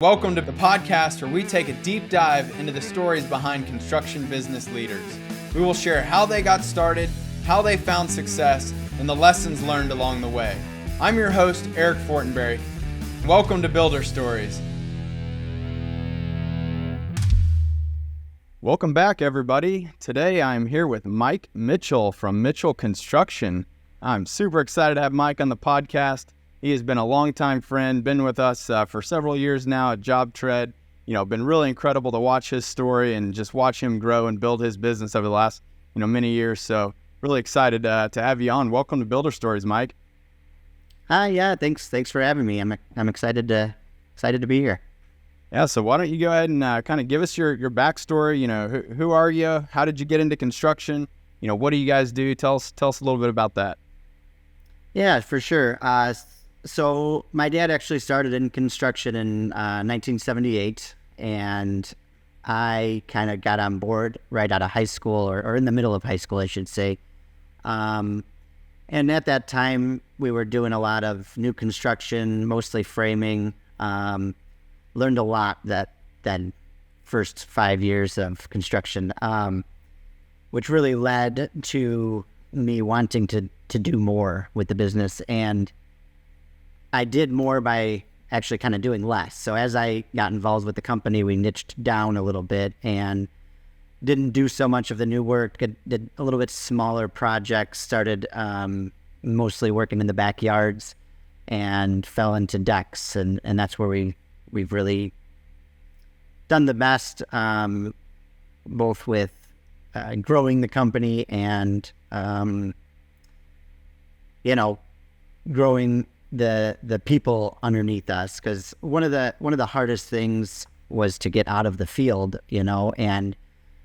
Welcome to the podcast where we take a deep dive into the stories behind construction business leaders. We will share how they got started, how they found success, and the lessons learned along the way. I'm your host, Eric Fortenberry. Welcome to Builder Stories. Welcome back, everybody. Today I'm here with Mike Mitchell from Mitchell Construction. I'm super excited to have Mike on the podcast. He has been a longtime friend, been with us for several years now at JobTread. Been really incredible to watch his story and just watch him grow and build his business over the last, many years. So really excited to have you on. Welcome to Builder Stories, Mike. Yeah, thanks for having me. I'm excited to be here. Yeah, so why don't you go ahead and kind of give us your backstory. Who are you? How did you get into construction? What do you guys do? Tell us a little bit about that. Yeah, for sure. So my dad actually started in construction in 1978, and I kind of got on board right out of high school, or in the middle of high school, I should say. And at that time, we were doing a lot of new construction, mostly framing. Learned a lot that first 5 years of construction, which really led to me wanting to do more with the business. And I did more by actually kind of doing less. So as I got involved with the company, we niched down a little bit and didn't do so much of the new work, did a little bit smaller projects, started mostly working in the backyards, and fell into decks. And that's where we've really done the best, both with growing the company and, growing the people underneath us. Because one of the hardest things was to get out of the field, and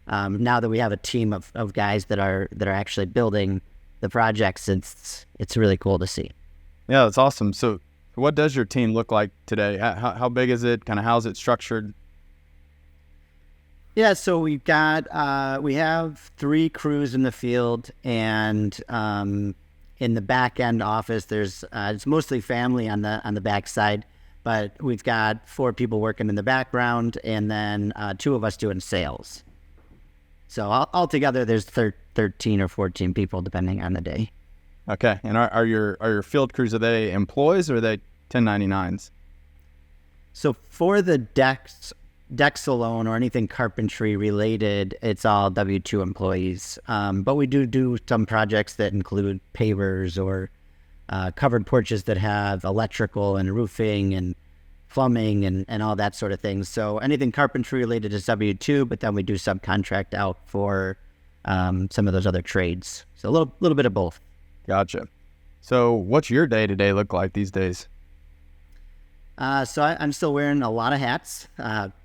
now that we have a team of guys that are actually building the projects, it's really cool to see. Yeah, that's awesome. So what does your team look like today? How big is it? Kind of how's it structured? Yeah, so we have 3 crews in the field, and in the back end office, there's it's mostly family on the back side, but we've got 4 people working in the background, and then 2 of us doing sales. So altogether, there's 13 or 14 people depending on the day. Okay, and are your field crews, are they employees or are they 1099s? So for the decks alone, or anything carpentry related, it's all W-2 employees. But we do some projects that include pavers or covered porches that have electrical and roofing and plumbing and all that sort of thing. So anything carpentry related is W-2, but then we do subcontract out for some of those other trades. So a little bit of both. Gotcha. So what's your day-to-day look like these days? So I'm still wearing a lot of hats,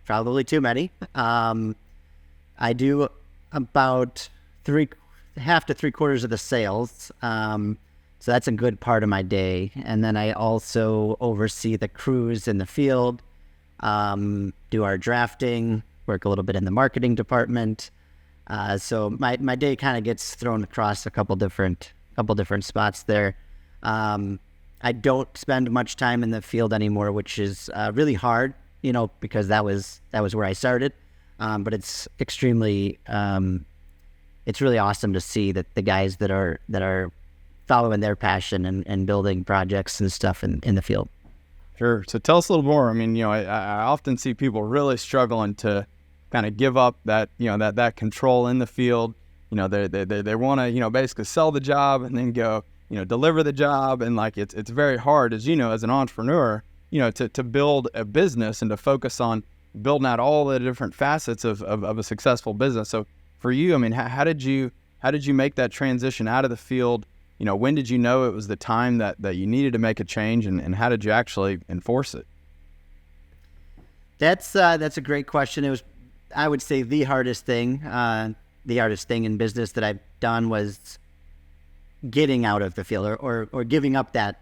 probably too many. I do about half to 3/4 of the sales. So that's a good part of my day. And then I also oversee the crews in the field, do our drafting, work a little bit in the marketing department. So my day kind of gets thrown across a couple different spots there. I don't spend much time in the field anymore, which is really hard, because that was where I started. But it's extremely, it's really awesome to see that the guys that are following their passion and building projects and stuff in the field. Sure. So tell us a little more. I mean, I often see people really struggling to kind of give up that, that control in the field. They want to, basically sell the job and then go, deliver the job. And it's very hard, as as an entrepreneur, to build a business and to focus on building out all the different facets of a successful business. So for you, I mean, how did you make that transition out of the field? When did you know it was the time that you needed to make a change, and how did you actually enforce it? That's a great question. It was, I would say, the hardest thing in business that I've done was getting out of the field or giving up that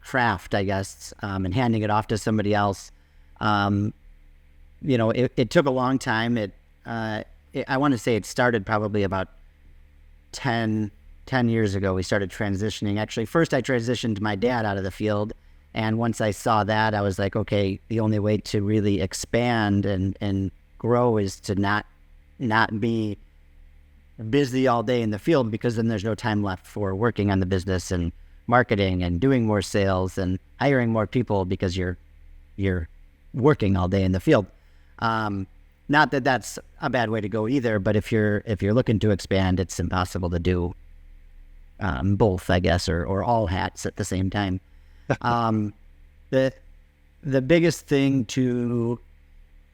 craft, I guess, and handing it off to somebody else. It took a long time. I want to say it started probably about 10 years ago. We started transitioning. Actually, first I transitioned my dad out of the field, And once I saw that, I was like, okay, the only way to really expand and grow is to not be busy all day in the field, because then there's no time left for working on the business and marketing and doing more sales and hiring more people, because you're working all day in the field. Not that that's a bad way to go either, but if you're looking to expand, it's impossible to do both, I guess, or all hats at the same time. The biggest thing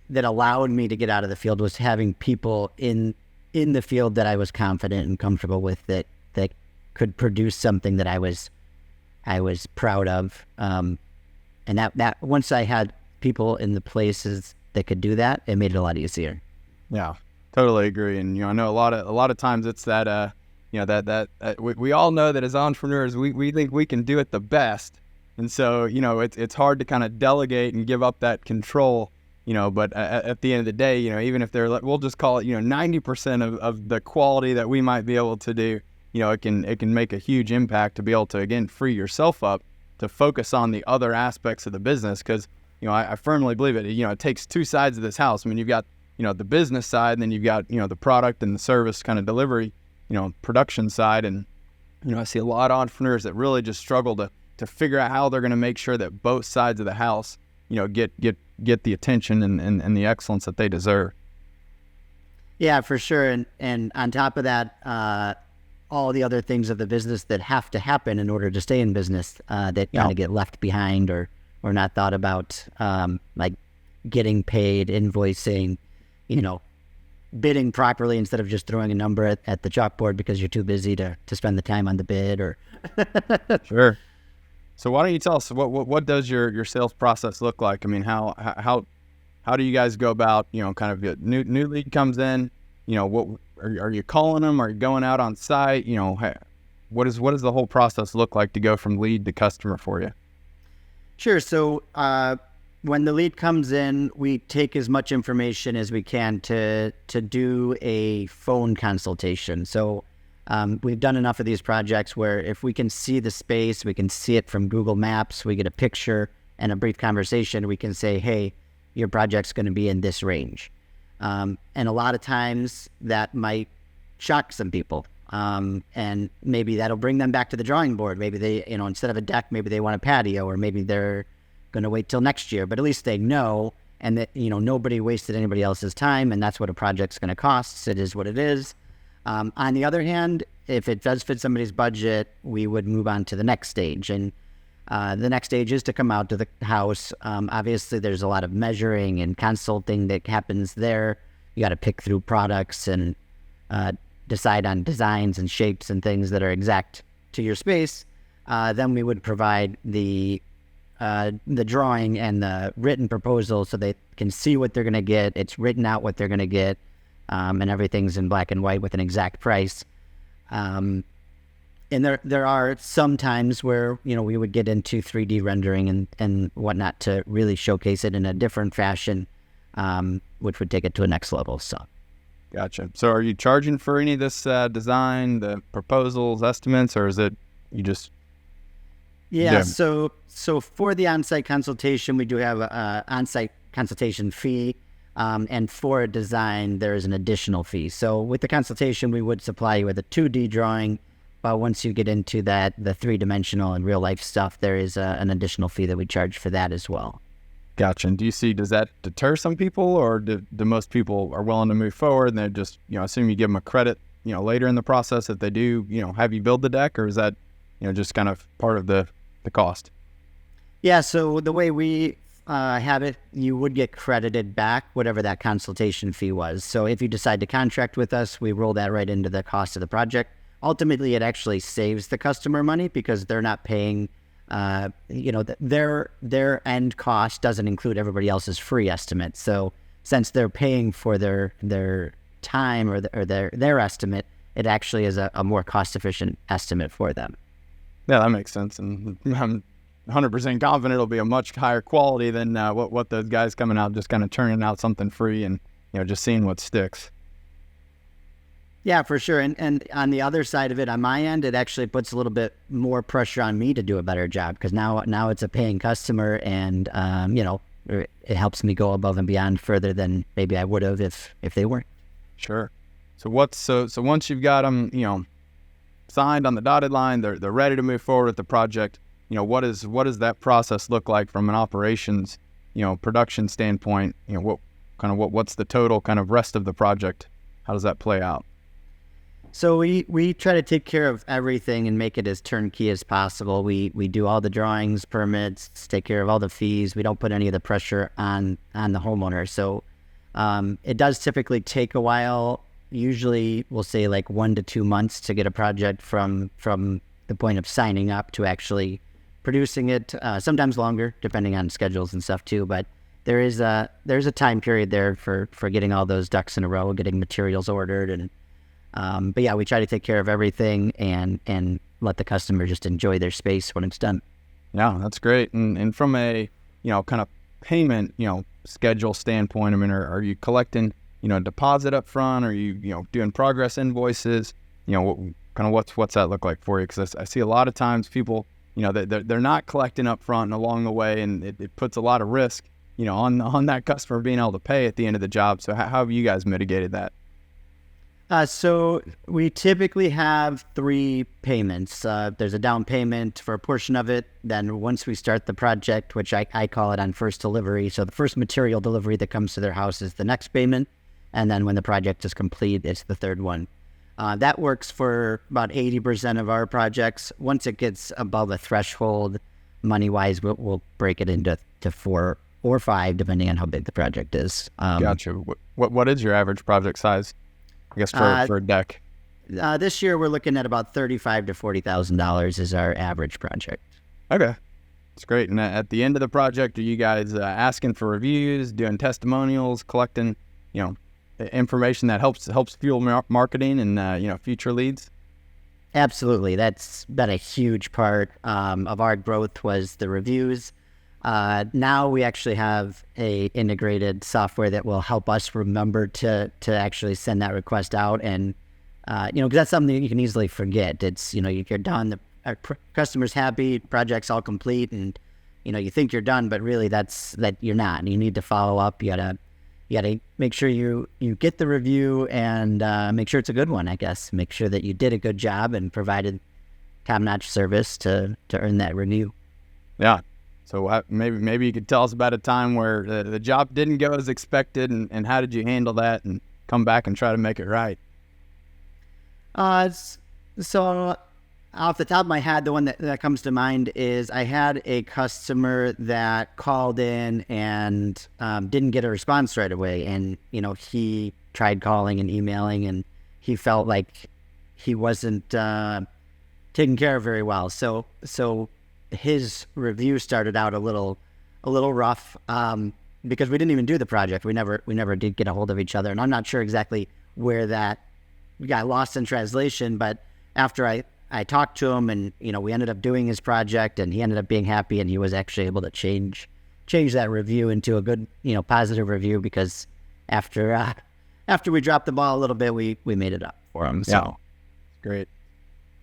that allowed me to get out of the field was having people in the field that I was confident and comfortable with, that could produce something that I was proud of. And that once I had people in the places that could do that, it made it a lot easier. Yeah, totally agree. And I know a lot of times it's that we all know that as entrepreneurs we think we can do it the best, and so it's hard to kind of delegate and give up that control. But at the end of the day, even if we'll just call it 90% of the quality that we might be able to do, it can make a huge impact to be able to, again, free yourself up to focus on the other aspects of the business. Because I firmly believe it. It takes two sides of this house. I mean, you've got the business side, and then you've got the product and the service kind of delivery, production side. And I see a lot of entrepreneurs that really just struggle to figure out how they're going to make sure that both sides of the house get the attention and the excellence that they deserve. Yeah, for sure. And on top of that, all the other things of the business that have to happen in order to stay in business, that kind of get left behind or not thought about, like getting paid, invoicing, bidding properly instead of just throwing a number at the chalkboard because you're too busy to spend the time on the bid. Or Sure. So why don't you tell us what does your sales process look like? I mean, how do you guys go about kind of new lead comes in? What are you calling them? Are you going out on site? What does the whole process look like to go from lead to customer for you? Sure. So when the lead comes in, we take as much information as we can to do a phone consultation. So we've done enough of these projects where if we can see the space, we can see it from Google Maps, we get a picture and a brief conversation, we can say, hey, your project's going to be in this range. And a lot of times that might shock some people. And maybe that'll bring them back to the drawing board. Maybe they, instead of a deck, maybe they want a patio, or maybe they're going to wait till next year, but at least they know, and that, nobody wasted anybody else's time, and that's what a project's going to cost. It is what it is. On the other hand, if it does fit somebody's budget, we would move on to the next stage. And the next stage is to come out to the house. Obviously, there's a lot of measuring and consulting that happens there. You got to pick through products and decide on designs and shapes and things that are exact to your space. Then we would provide the drawing and the written proposal so they can see what they're going to get. It's written out what they're going to get. And everything's in black and white with an exact price. And there are some times where, we would get into 3D rendering and whatnot to really showcase it in a different fashion, which would take it to a next level. So, Gotcha. So are you charging for any of this design, the proposals, estimates, or is it you just... Yeah. So for the on-site consultation, we do have a on-site consultation fee. And for a design, there is an additional fee. So with the consultation, we would supply you with a 2D drawing, but once you get into the 3-dimensional and real life stuff, there is an additional fee that we charge for that as well. Gotcha. And does that deter some people, or do most people are willing to move forward and they just, assume you give them a credit, later in the process if they do, have you build the deck, or is that, just kind of part of the cost? Yeah. So the way we have it, you would get credited back whatever that consultation fee was. So if you decide to contract with us, we roll that right into the cost of the project. Ultimately, it actually saves the customer money because they're not paying, their end cost doesn't include everybody else's free estimate. So since they're paying for their time or their estimate, it actually is a more cost efficient estimate for them. Yeah, that makes sense. And I'm 100% confident it'll be a much higher quality than what those guys coming out just kind of turning out something free and just seeing what sticks. Yeah, for sure. And on the other side of it, on my end, it actually puts a little bit more pressure on me to do a better job because now it's a paying customer, and it helps me go above and beyond further than maybe I would have if they weren't. Sure. So once you've got them, signed on the dotted line, they're ready to move forward with the project. What does that process look like from an operations, production standpoint? What's the total kind of rest of the project? How does that play out? So we try to take care of everything and make it as turnkey as possible. We do all the drawings, permits, take care of all the fees. We don't put any of the pressure on the homeowner. So it does typically take a while. Usually we'll say like 1 to 2 months to get a project from the point of signing up to actually producing it. Sometimes longer, depending on schedules and stuff too. But there's a time period there for getting all those ducks in a row, getting materials ordered, and but yeah, we try to take care of everything and let the customer just enjoy their space when it's done. Yeah, that's great. And from a kind of payment schedule standpoint, I mean, are you collecting deposit up front? Are you doing progress invoices? What's that look like for you? Because I see a lot of times people they're not collecting up front and along the way, and it puts a lot of risk on that customer being able to pay at the end of the job. So how have you guys mitigated that? So we typically have 3 payments. There's a down payment for a portion of it. Then once we start the project, which I call it on first delivery. So the first material delivery that comes to their house is the next payment. And then when the project is complete, it's the third one. That works for about 80% of our projects. Once it gets above a threshold, money-wise, we'll break it into 4 or 5, depending on how big the project is. Gotcha. What is your average project size, I guess, for a deck? This year we're looking at about $35,000 to $40,000 is our average project. Okay, that's great. And at the end of the project, are you guys asking for reviews, doing testimonials, collecting, information that helps fuel marketing and future leads? Absolutely, that's been a huge part of our growth was the reviews. Now we actually have a integrated software that will help us remember to actually send that request out. And, because that's something that you can easily forget. It's, you're done, the customer's happy, project's all complete, and, you think you're done, but really that you're not. And you need to follow up. You gotta make sure you get the review and make sure it's a good one, I guess. Make sure that you did a good job and provided top-notch service to earn that review. Yeah. So maybe you could tell us about a time where the job didn't go as expected, and how did you handle that and come back and try to make it right? So off the top of my head, the one that comes to mind is I had a customer that called in and didn't get a response right away. And, he tried calling and emailing, and he felt like he wasn't taken care of very well. So his review started out a little rough because we didn't even do the project. We never did get a hold of each other, and I'm not sure exactly where that got lost in translation. But after I talked to him, and we ended up doing his project, and he ended up being happy, and he was actually able to change that review into a good positive review, because after we dropped the ball a little bit, we made it up for him. So. Yeah, great.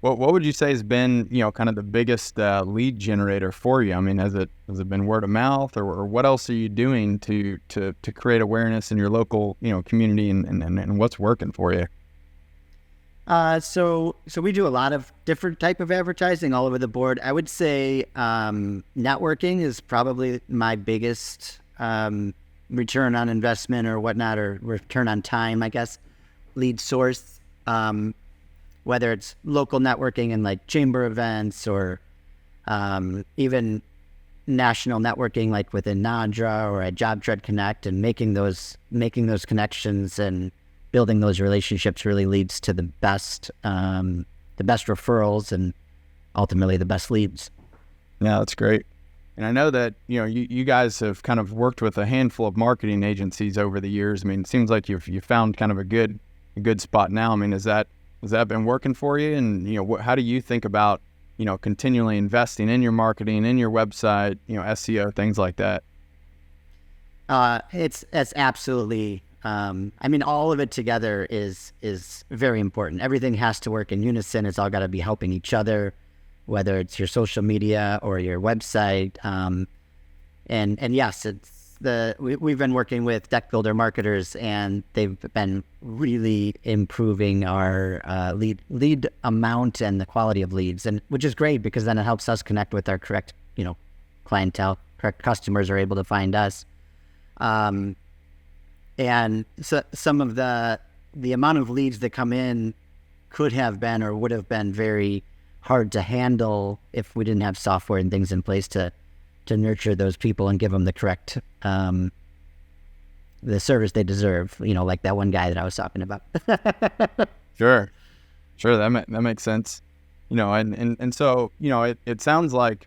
What would you say has been, kind of the biggest lead generator for you? I mean, has it been word of mouth, or what else are you doing to create awareness in your local, community, and what's working for you? So we do a lot of different type of advertising all over the board. I would say networking is probably my biggest return on investment or whatnot, or return on time, I guess, lead source. Whether it's local networking and like chamber events, or even national networking like within NADRA or at JobTread Connect, and making those connections and building those relationships really leads to the best referrals and ultimately the best leads. Yeah, that's great. And I know that you guys have kind of worked with a handful of marketing agencies over the years. I mean, it seems like you found kind of a good spot now. I mean, has that been working for you? And how do you think about continually investing in your marketing, in your website, SEO, things like that? It's absolutely I mean, all of it together is very important. Everything has to work in unison. It's all got to be helping each other, whether it's your social media or your website. And yes, we've been working with deck builder marketers, and they've been really improving our lead amount and the quality of leads, and which is great because then it helps us connect with our correct, clientele. Correct customers are able to find us. And so some of the amount of leads that come in could have been or would have been very hard to handle if we didn't have software and things in place to nurture those people and give them the correct the service they deserve. Like that one guy that I was talking about. Sure, that makes sense. And so it sounds like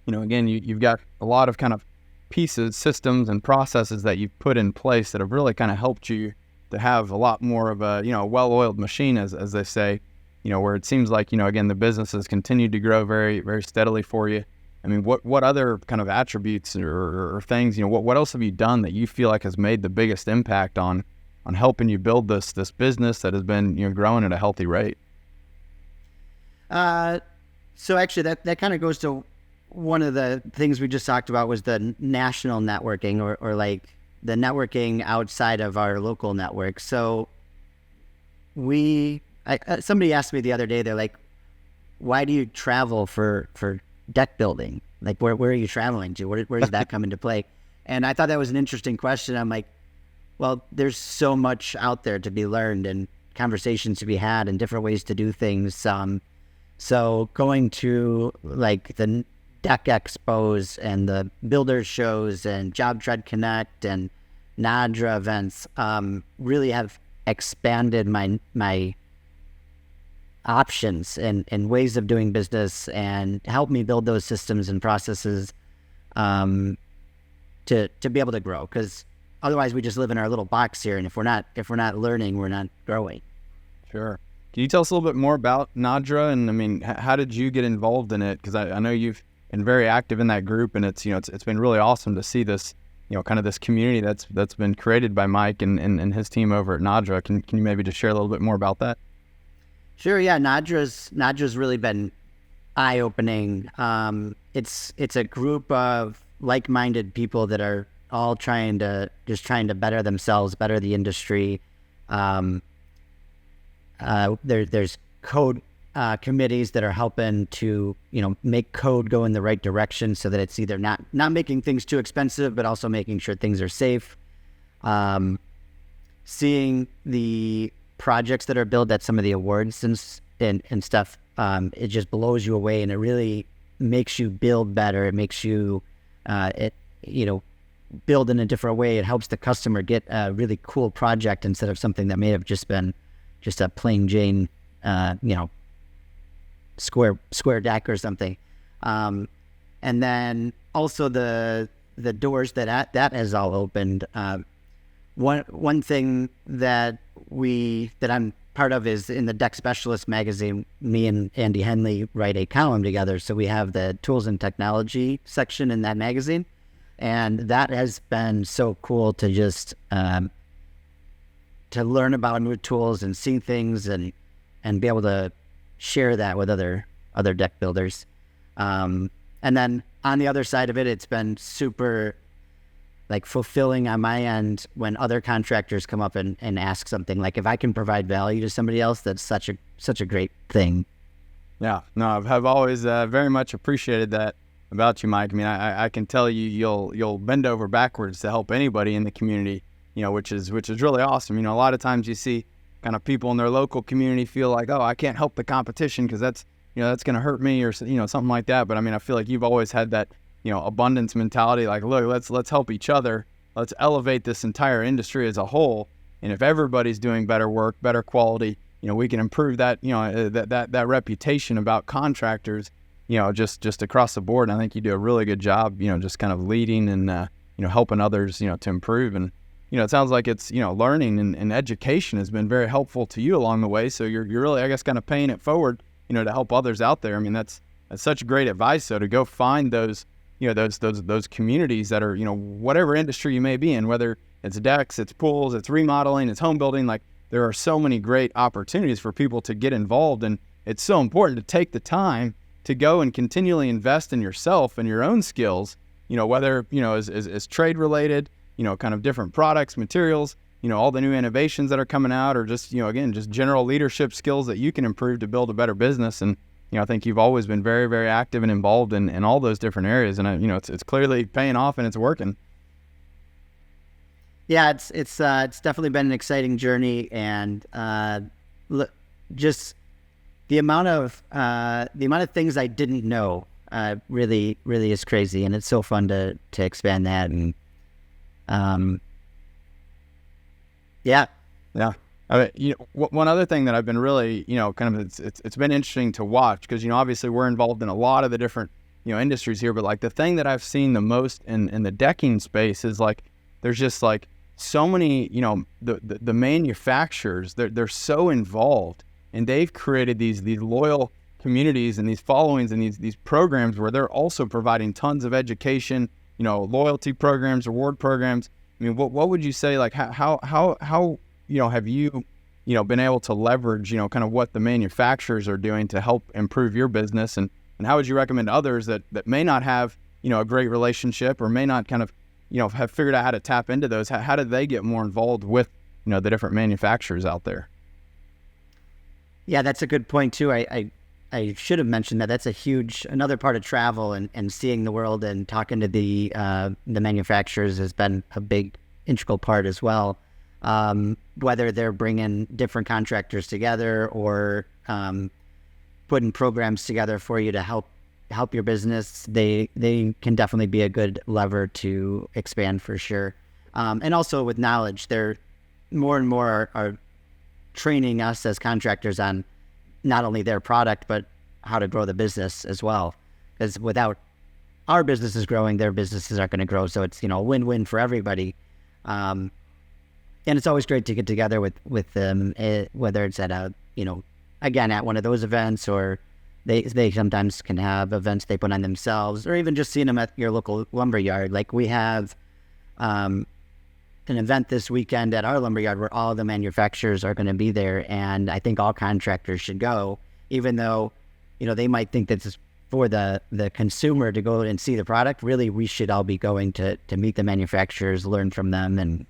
again you've got a lot of kind of pieces, systems, and processes that you've put in place that have really kind of helped you to have a lot more of a well-oiled machine, as they say, where it seems like again the business has continued to grow very, very steadily for you. I mean, what other kind of attributes or things, what else have you done that you feel like has made the biggest impact on helping you build this business that has been growing at a healthy rate? So actually that kind of goes to one of the things we just talked about, was the national networking or like the networking outside of our local network. So somebody asked me the other day, they're like, why do you travel for deck building? Like, where are you traveling to? Where does that come into play? And I thought that was an interesting question. I'm like, well, there's so much out there to be learned and conversations to be had and different ways to do things. So going to like the deck expos and the builder shows and JobTread Connect and NADRA events really have expanded my options and ways of doing business and helped me build those systems and processes to be able to grow. Because otherwise we just live in our little box here, and if we're not learning, we're not growing. Sure. Can you tell us a little bit more about NADRA? And I mean, how did you get involved in it? Because I know you've been very active in that group, and it's been really awesome to see this kind of this community that's been created by Mike and his team over at NADRA. Can you maybe just share a little bit more about that? Sure. Yeah. NADRA's really been eye-opening. It's a group of like-minded people that are all trying to better themselves, better the industry. There's code committees that are helping to make code go in the right direction, so that it's either not making things too expensive, but also making sure things are safe. Seeing the projects that are built at some of the awards and stuff, it just blows you away, and it really makes you build better. It makes you build in a different way. It helps the customer get a really cool project instead of something that may have just been just a plain Jane square deck or something. And then also the doors that has all opened. One thing that I'm part of is in the Deck Specialist magazine. Me and Andy Henley write a column together, so we have the tools and technology section in that magazine, and that has been so cool to just to learn about new tools and see things and be able to share that with other deck builders. And then on the other side of it, it's been super fulfilling on my end when other contractors come up and ask something. Like, if I can provide value to somebody else, that's such a great thing. Yeah, no, I've always very much appreciated that about you, Mike. I mean, I can tell you'll bend over backwards to help anybody in the community, which is really awesome. A lot of times you see kind of people in their local community feel like, oh, I can't help the competition because that's going to hurt me or something like that. But I mean, I feel like you've always had that abundance mentality, like, look, let's help each other. Let's elevate this entire industry as a whole. And if everybody's doing better work, better quality, we can improve that, that reputation about contractors, just across the board. And I think you do a really good job, just kind of leading and, helping others, to improve. And, it sounds like it's, learning and education has been very helpful to you along the way. So you're really, I guess, kind of paying it forward, to help others out there. I mean, that's such great advice. So to go find those, those communities that are, whatever industry you may be in, whether it's decks, it's pools, it's remodeling, it's home building. Like, there are so many great opportunities for people to get involved, and it's so important to take the time to go and continually invest in yourself and your own skills, whether, is trade related, kind of different products, materials, all the new innovations that are coming out, or just, again, just general leadership skills that you can improve to build a better business. And, I think you've always been very, very active and involved in all those different areas. And, it's clearly paying off and it's working. Yeah, it's definitely been an exciting journey, and just the amount of things I didn't know really is crazy, and it's so fun to expand that. And yeah. I mean, one other thing that I've been really, kind of, it's been interesting to watch, because, obviously we're involved in a lot of the different, industries here, but like the thing that I've seen the most in the decking space is like, there's just like so many, the manufacturers, they're so involved, and they've created these loyal communities and these followings and these programs where they're also providing tons of education, loyalty programs, reward programs. I mean, what would you say, like, how have you, been able to leverage, kind of what the manufacturers are doing to help improve your business? And how would you recommend others that may not have, a great relationship, or may not kind of, have figured out how to tap into those? How do they get more involved with, the different manufacturers out there? Yeah, that's a good point too. I should have mentioned that. That's another part of travel, and seeing the world and talking to the manufacturers has been a big integral part as well. Whether they're bringing different contractors together, or putting programs together for you to help your business, they can definitely be a good lever to expand for sure. And also with knowledge, they're more and more are training us as contractors on not only their product, but how to grow the business as well. Because without our businesses growing, their businesses aren't going to grow. So it's, a win-win for everybody. And it's always great to get together with them, whether it's at again, at one of those events, or they sometimes can have events they put on themselves, or even just seeing them at your local lumber yard. Like, we have an event this weekend at our lumberyard where all the manufacturers are going to be there, and I think all contractors should go, even though, they might think that it's for the consumer to go and see the product. Really, we should all be going to meet the manufacturers, learn from them, and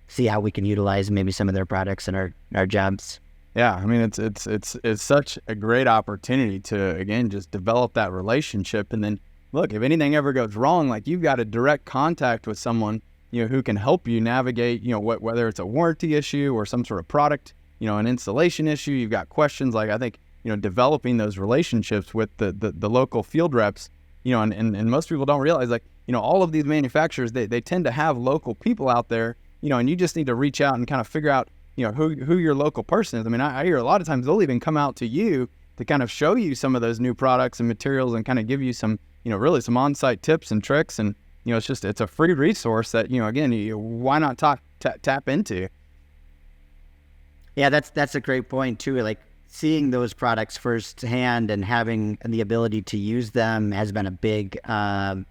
see how we can utilize maybe some of their products in our jobs. Yeah, I mean, it's such a great opportunity to, again, just develop that relationship. And then, look, if anything ever goes wrong, like, you've got a direct contact with someone, who can help you navigate, whether it's a warranty issue or some sort of product, an installation issue. You've got questions. Like, I think, developing those relationships with the local field reps, and most people don't realize, like, all of these manufacturers, they tend to have local people out there, and you just need to reach out and kind of figure out, who your local person is. I mean, I hear a lot of times they'll even come out to you to kind of show you some of those new products and materials, and kind of give you some, really some on-site tips and tricks. And, it's a free resource that, again, why not tap into? Yeah, that's a great point too. Like, seeing those products firsthand and having the ability to use them has been a big kind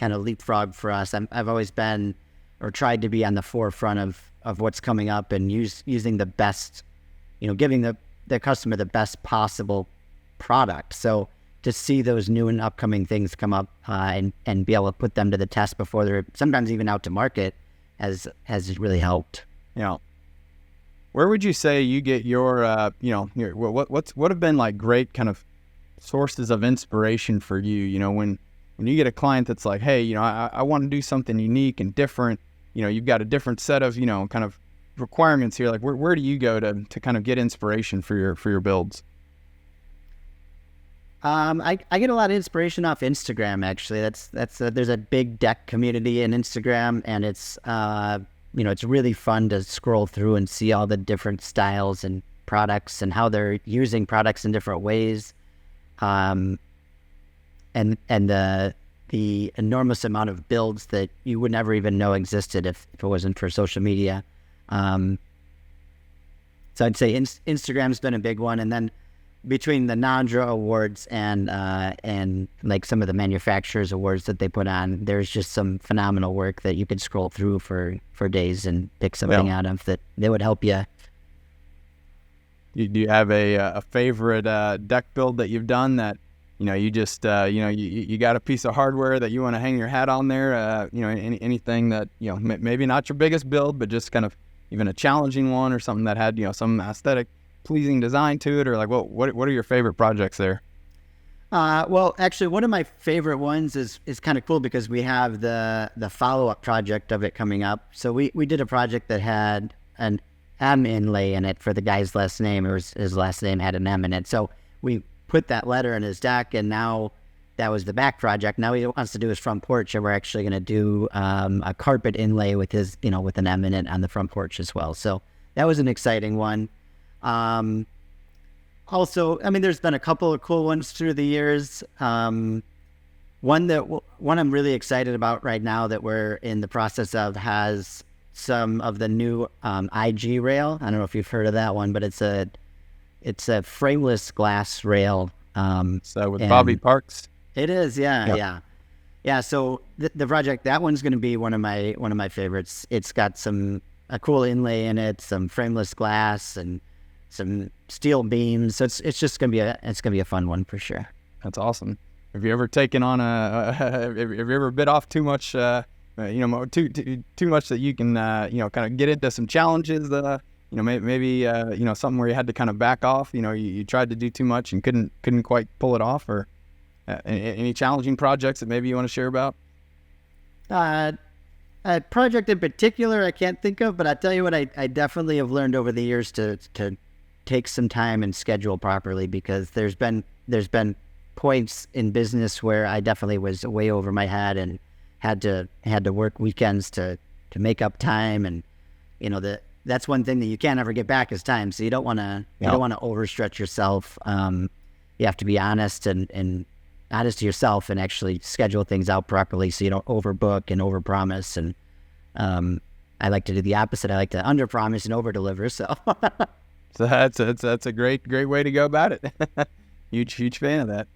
of leapfrog for us. I've always been, or tried to be, on the forefront of what's coming up, and using the best, giving the customer the best possible product. So to see those new and upcoming things come up, and be able to put them to the test before they're sometimes even out to market has really helped. Where would you say you get your, what have been like great kind of sources of inspiration for you? When you get a client that's like, hey, I want to do something unique and different, you've got a different set of, kind of requirements here. Like, where do you go to kind of get inspiration for your builds? I get a lot of inspiration off Instagram, actually. There's a big deck community in Instagram, and it's it's really fun to scroll through and see all the different styles and products and how they're using products in different ways, and the enormous amount of builds that you would never even know existed if it wasn't for social media. So I'd say Instagram's been a big one, and then between the NADRA awards and like some of the manufacturers awards that they put on, there's just some phenomenal work that you could scroll through for days and pick something out of that would help you. Do you have a favorite deck build that you've done that, you just, you got a piece of hardware that you want to hang your hat on there, anything that, maybe not your biggest build, but just kind of even a challenging one or something that had, some aesthetic pleasing design to it, or like, what are your favorite projects there? Well, actually, one of my favorite ones is kind of cool because we have the follow-up project of it coming up. So we did a project that had an M inlay in it for the guy's last name, or his last name had an M in it. So we put that letter in his deck, and now that was the back project. Now he wants to do his front porch, and we're actually going to do a carpet inlay with his, with an M in it on the front porch as well. So that was an exciting one. Also, I mean, there's been a couple of cool ones through the years. One I'm really excited about right now that we're in the process of has some of the new IG rail. I don't know if you've heard of that one, but it's a frameless glass rail. So with Bobby Parks. It is, yeah. So the project, that one's going to be one of my favorites. It's got a cool inlay in it, some frameless glass, and some steel beams. So it's just going to be a fun one for sure. That's awesome. Have you ever taken on have you ever bit off too much? Too much that you can kind of get into some challenges that maybe something where you had to kind of back off. You tried to do too much and couldn't quite pull it off, or any challenging projects that maybe you want to share about? A project in particular I can't think of, but I tell you what, I definitely have learned over the years to take some time and schedule properly, because there's been points in business where I definitely was way over my head and had to work weekends to make up time, and that's one thing that you can't ever get back is time. So you don't want to overstretch yourself. You have to be honest and honest to yourself and actually schedule things out properly so you don't overbook and overpromise. And I like to do the opposite. I like to underpromise and overdeliver. So that's a great way to go about it. Huge fan of that.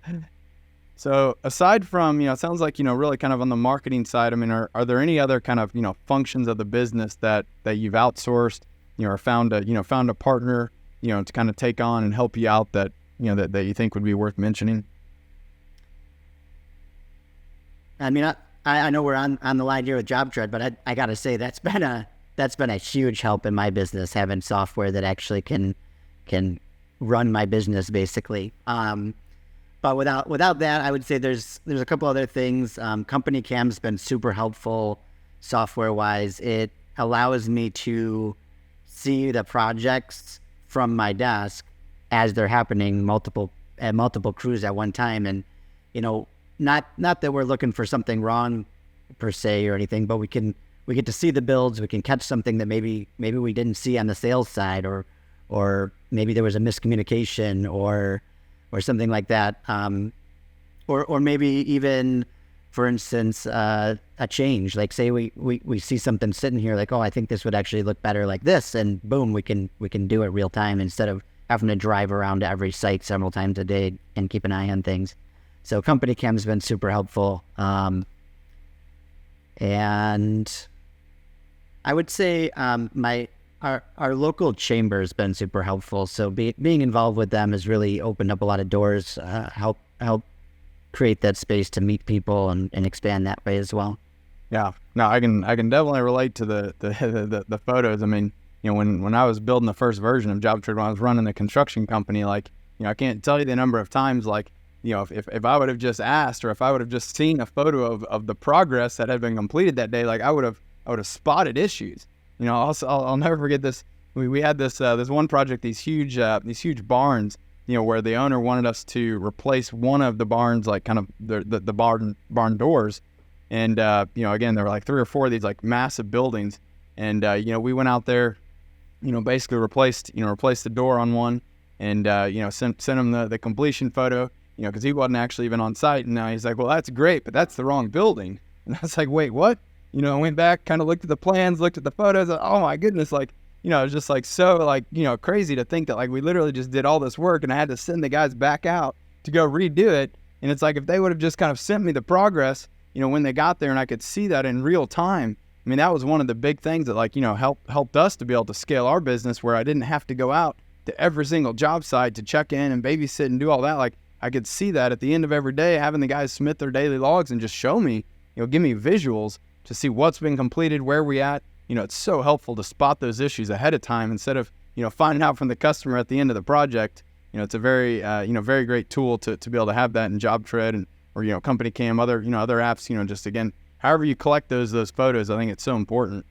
So aside from, it sounds like, really kind of on the marketing side, I mean, are there any other kind of, functions of the business that you've outsourced, or found a partner, to kind of take on and help you out that you think would be worth mentioning? I mean, I know we're on the line here with JobTread, but I got to say that's been a huge help in my business, having software that actually can run my business basically. But without that, I would say there's a couple other things. Company Cam's been super helpful software wise. It allows me to see the projects from my desk as they're happening, multiple crews at one time, and not that we're looking for something wrong per se or anything, but we get to see the builds. We can catch something that maybe we didn't see on the sales side, or maybe there was a miscommunication or something like that, or maybe even, for instance, a change. Like say we see something sitting here, like, oh, I think this would actually look better like this, and boom, we can do it real time instead of having to drive around to every site several times a day and keep an eye on things. So Company Cam's been super helpful, and I would say our local chamber has been super helpful. So being involved with them has really opened up a lot of doors, help create that space to meet people and expand that way as well. Yeah, no, I can definitely relate to the photos. I mean, when I was building the first version of JobTread, when I was running the construction company, like, I can't tell you the number of times, like, if I would have just asked, or if I would have just seen a photo of the progress that had been completed that day, like I would have spotted issues. Also, I'll never forget this. We had this one project, these huge barns, where the owner wanted us to replace one of the barns, like kind of the barn doors. And, again, there were like 3 or 4 of these like massive buildings. And, we went out there, basically replaced the door on one, and, sent him the completion photo, because he wasn't actually even on site. And now he's like, well, that's great, but that's the wrong building. And I was like, wait, what? I went back, kind of looked at the plans, looked at the photos. Oh my goodness. Like, it's just like so like, crazy to think that like we literally just did all this work and I had to send the guys back out to go redo it. And it's like if they would have just kind of sent me the progress, when they got there and I could see that in real time. I mean, that was one of the big things that like, helped us to be able to scale our business, where I didn't have to go out to every single job site to check in and babysit and do all that. Like I could see that at the end of every day, having the guys submit their daily logs and just show me, give me visuals to see what's been completed, where we at. It's so helpful to spot those issues ahead of time instead of, finding out from the customer at the end of the project. It's a very, very great tool to be able to have that in JobTread and, or, Company Cam, other apps, just again, however you collect those photos. I think it's so important.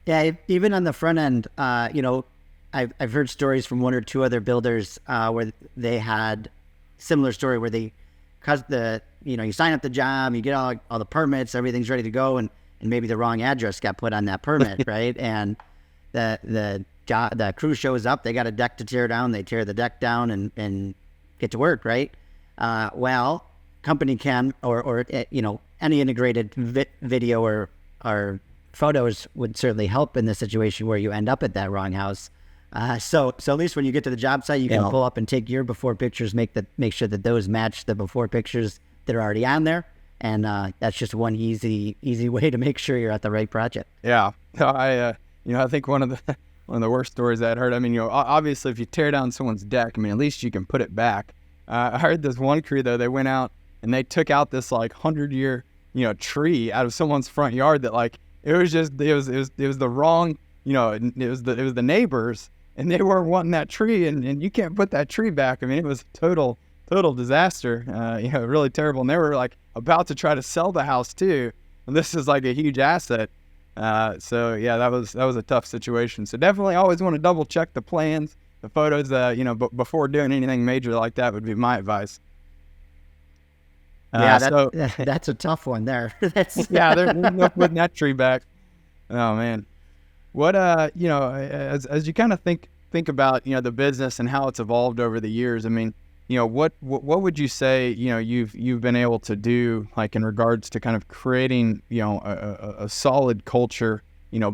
Yeah. Even on the front end, I've heard stories from one or two other builders where they had similar story where they, cause you sign up the job, you get all the permits, everything's ready to go. And maybe the wrong address got put on that permit, right? And the crew shows up, they got a deck to tear down, they tear the deck down and get to work, right? Well, Company Cam or any integrated video or photos would certainly help in the situation where you end up at that wrong house. So at least when you get to the job site, you can pull up and take your before pictures, make make sure that those match the before pictures that are already on there. And that's just one easy way to make sure you're at the right project. Yeah, I think one of the worst stories I'd heard. I mean, obviously, if you tear down someone's deck, I mean, at least you can put it back. I heard this one crew though, they went out and they took out this like 100-year tree out of someone's front yard that like it was the wrong it was the neighbors, and they weren't wanting that tree, and you can't put that tree back. I mean, it was total disaster, really terrible. And they were like about to try to sell the house too. And this is like a huge asset. So yeah, that was a tough situation. So definitely always want to double check the plans, the photos, before doing anything major like that would be my advice. That's a tough one there. Yeah, there's no putting that tree back. Oh man. What, as you kind of think about, the business and how it's evolved over the years, I mean, what would you say, you've been able to do, like in regards to kind of creating, a solid culture,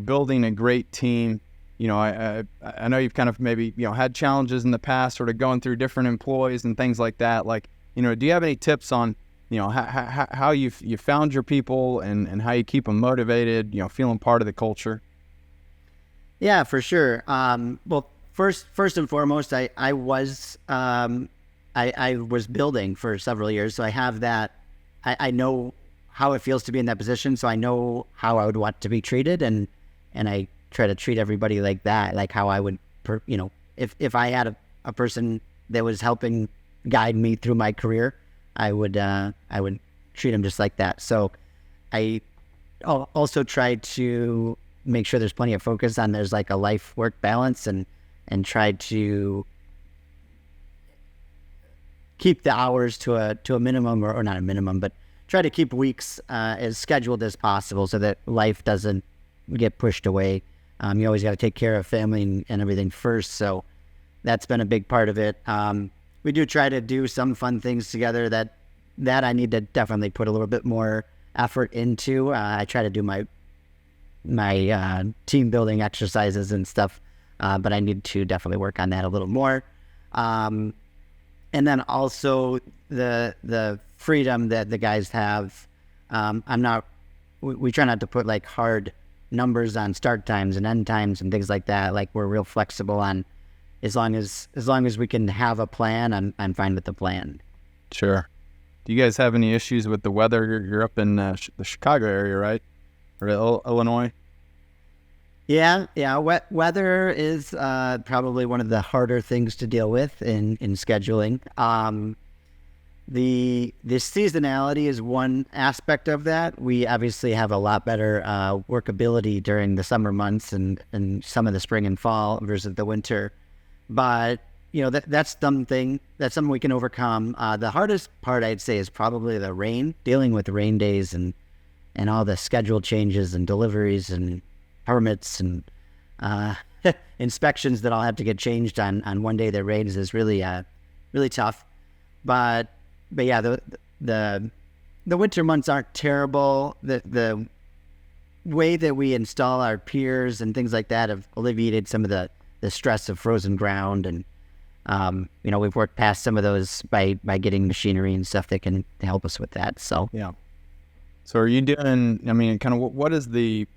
building a great team? I know you've kind of maybe, had challenges in the past, sort of going through different employees and things like that. Like, do you have any tips on, how you found your people and how you keep them motivated, feeling part of the culture? Yeah, for sure. Well, first and foremost, I was building for several years, so I have that. I know how it feels to be in that position, so I know how I would want to be treated, and I try to treat everybody like that, like how I would, if I had a person that was helping guide me through my career, I would treat them just like that. So I also try to make sure there's plenty of focus on there's like a life-work balance, and try to keep the hours to a minimum, or not a minimum, but try to keep weeks as scheduled as possible so that life doesn't get pushed away. You always got to take care of family and everything first. So that's been a big part of it. We do try to do some fun things together that I need to definitely put a little bit more effort into. I try to do my team building exercises and stuff, but I need to definitely work on that a little more. And then also the freedom that the guys have. We try not to put like hard numbers on start times and end times and things like that. Like we're real flexible on, as long as we can have a plan, I'm fine with the plan. Sure. Do you guys have any issues with the weather? You're up in the Chicago area, right? Or Illinois? Yeah. Weather is probably one of the harder things to deal with in scheduling. The seasonality is one aspect of that. We obviously have a lot better workability during the summer months and some of the spring and fall versus the winter. But that's something we can overcome. The hardest part, I'd say, is probably the rain. Dealing with rain days and all the schedule changes and deliveries and permits and inspections that all have to get changed on one day that rains is really tough. But yeah, the winter months aren't terrible. The way that we install our piers and things like that have alleviated some of the stress of frozen ground. And, we've worked past some of those by getting machinery and stuff that can help us with that. So, yeah. So are you doing, I mean, kind of what is the,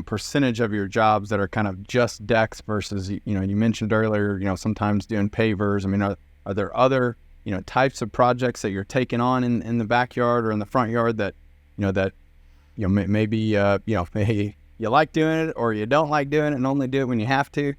percentage of your jobs that are kind of just decks versus, you mentioned earlier, sometimes doing pavers. I mean, are there other, types of projects that you're taking on in the backyard or in the front yard that, maybe, maybe you like doing it or you don't like doing it and only do it when you have to?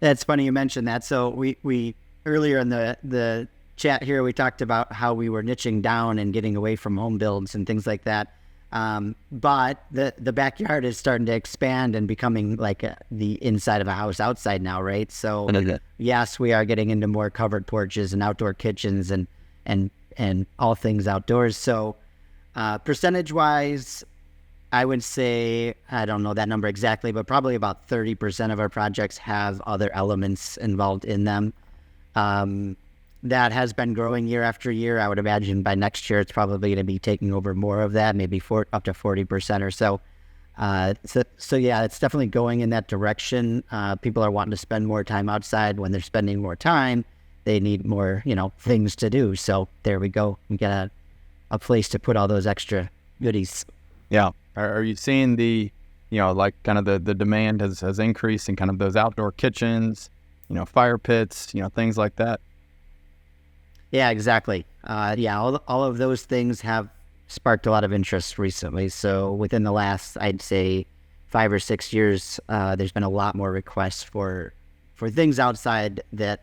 That's funny you mentioned that. So we earlier in the chat here, we talked about how we were niching down and getting away from home builds and things like that. But the backyard is starting to expand and becoming like the inside of a house outside now, right? So yes, we are getting into more covered porches and outdoor kitchens and all things outdoors. So percentage wise, I would say, I don't know that number exactly, but probably about 30% of our projects have other elements involved in them. That has been growing year after year. I would imagine by next year, it's probably going to be taking over more of that, maybe up to 40% or so. So yeah, it's definitely going in that direction. People are wanting to spend more time outside. When they're spending more time, they need more, things to do. So there we go. We got a place to put all those extra goodies. Yeah. Are you seeing the, like kind of the demand has increased in kind of those outdoor kitchens, fire pits, things like that? Yeah, exactly. All of those things have sparked a lot of interest recently. So within the last, I'd say, 5 or 6 years, there's been a lot more requests for things outside that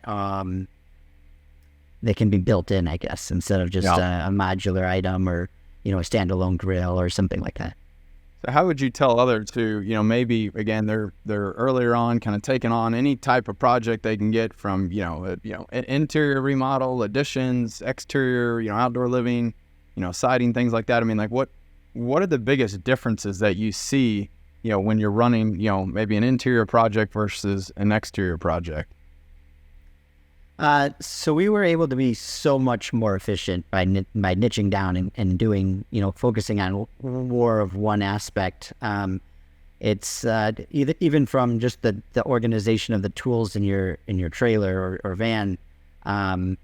they can be built in, I guess, instead of just a modular item or, a standalone grill or something like that. So how would you tell others who, maybe, again, they're earlier on kind of taking on any type of project they can get from, interior remodel, additions, exterior, outdoor living, siding, things like that. I mean, like what are the biggest differences that you see, when you're running, maybe an interior project versus an exterior project? So we were able to be so much more efficient by niching down and doing, focusing on more of one aspect. It's even from just the organization of the tools in your trailer or van, and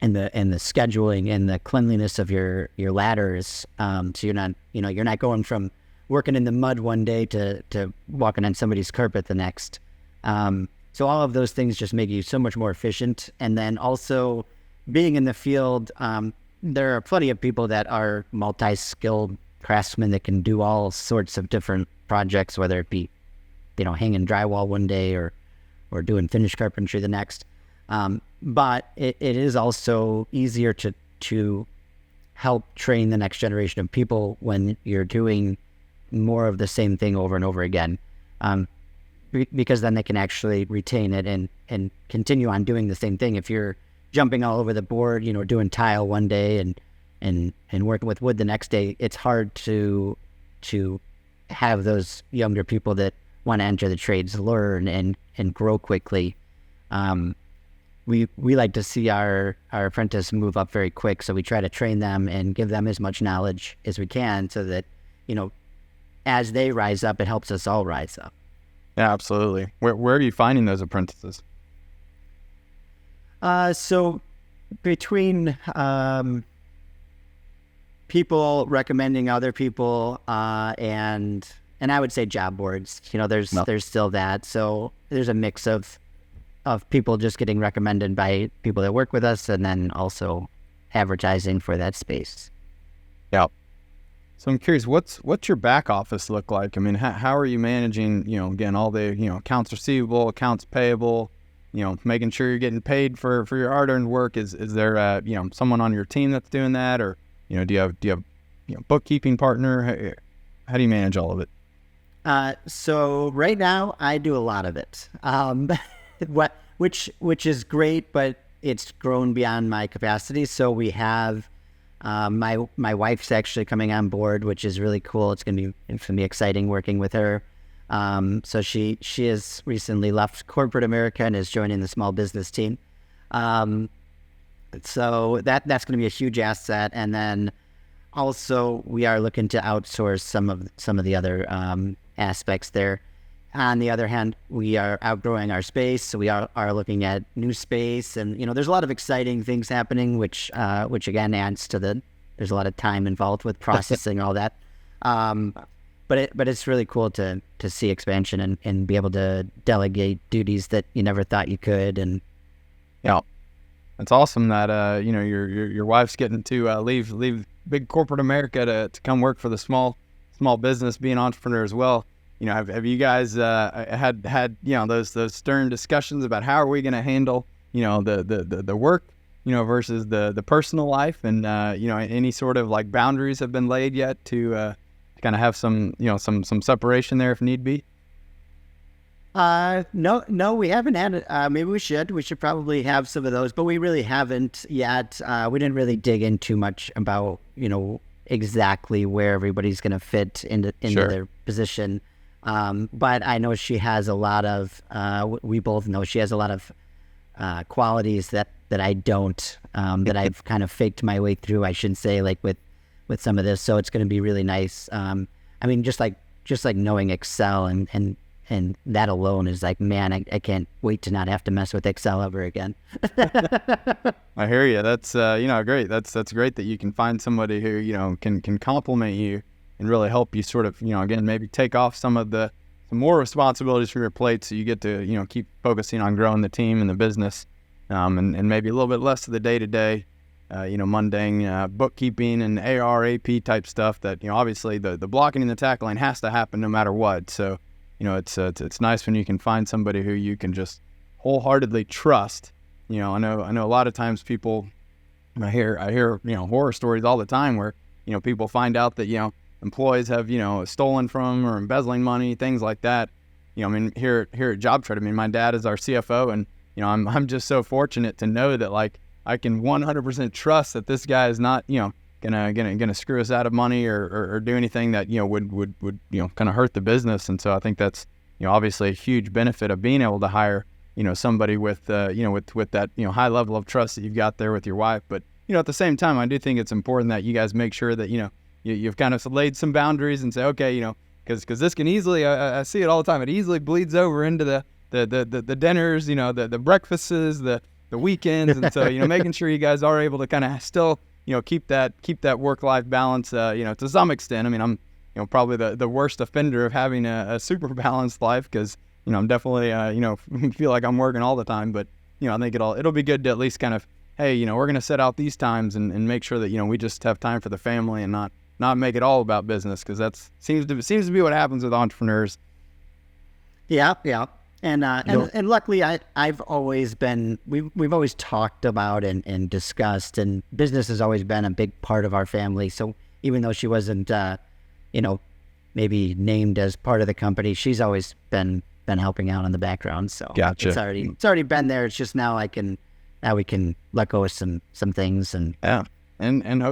the scheduling and the cleanliness of your ladders. So you're not going from working in the mud one day to walking on somebody's carpet the next. So all of those things just make you so much more efficient. And then also being in the field, there are plenty of people that are multi-skilled craftsmen that can do all sorts of different projects, whether it be, hanging drywall one day or doing finished carpentry the next. But it is also easier to help train the next generation of people when you're doing more of the same thing over and over again. Because then they can actually retain it and continue on doing the same thing. If you're jumping all over the board, doing tile one day and working with wood the next day, it's hard to have those younger people that want to enter the trades learn and grow quickly. We like to see our apprentice move up very quick, so we try to train them and give them as much knowledge as we can so that, as they rise up, it helps us all rise up. Yeah, absolutely. Where are you finding those apprentices? So between people recommending other people and I would say job boards, there's still that. So there's a mix of people just getting recommended by people that work with us and then also advertising for that space. Yeah. So I'm curious, what's your back office look like? I mean, how are you managing, again, all the, accounts receivable, accounts payable, making sure you're getting paid for your hard-earned work? Is there, someone on your team that's doing that? Or, do you have bookkeeping partner? How do you manage all of it? So right now I do a lot of it, which is great, but it's grown beyond my capacity. So we have, my wife's actually coming on board, which is really cool. It's gonna be exciting working with her. So she has recently left corporate America and is joining the small business team. So that's gonna be a huge asset. And then also we are looking to outsource some of the other aspects there. On the other hand, we are outgrowing our space, so we are looking at new space, and there's a lot of exciting things happening, which again adds to there's a lot of time involved with processing all that. But it's really cool to see expansion and be able to delegate duties that you never thought you could. And yeah, it's awesome that your wife's getting to leave big corporate America to come work for the small business, be an entrepreneur as well. Have you guys had those stern discussions about how are we going to handle the work versus the personal life, and any sort of like boundaries have been laid yet to kind of have some separation there if need be? No, we haven't had it. Maybe we should probably have some of those, but we really haven't yet. We didn't really dig in too much about exactly where everybody's going to fit into Sure. their position. But I know she has a lot of, we both know she has a lot of qualities that I don't, that I've kind of faked my way through, I should say, like with some of this. So it's going to be really nice. I mean, just like knowing Excel and that alone is like, man, I can't wait to not have to mess with Excel ever again. I hear you. That's great. That's great that you can find somebody who can complement you and really help you sort of again maybe take off some more responsibilities from your plate, so you get to keep focusing on growing the team and the business, and maybe a little bit less of the day-to-day mundane bookkeeping and AR AP type stuff that obviously the blocking and the tackling has to happen no matter what. So it's nice when you can find somebody who you can just wholeheartedly trust. I know a lot of times people, I hear horror stories all the time where people find out that employees have stolen from or embezzling money, things like that. I mean, here at JobTread, I mean, my dad is our CFO, and I'm just so fortunate to know that like I can 100% trust that this guy is not gonna screw us out of money or do anything that would kind of hurt the business. And so I think that's obviously a huge benefit of being able to hire somebody with with that high level of trust that you've got there with your wife. But at the same time, I do think it's important that you guys make sure that you've kind of laid some boundaries and say, okay, because this can easily, I see it all the time, it easily bleeds over into the dinners, the breakfasts, the weekends, and so making sure you guys are able to kind of still keep that work-life balance to some extent. I mean, I'm probably the worst offender of having a super balanced life, because I'm definitely feel like I'm working all the time, but I think it'll be good to at least kind of, hey, we're going to set out these times and make sure that we just have time for the family and not make it all about business, because that seems to be what happens with entrepreneurs. Yeah. And luckily I've always been, we've always talked about and discussed, and business has always been a big part of our family. So even though she wasn't maybe named as part of the company, she's always been helping out in the background. So Gotcha. It's already been there. It's just now we can let go of some things, and and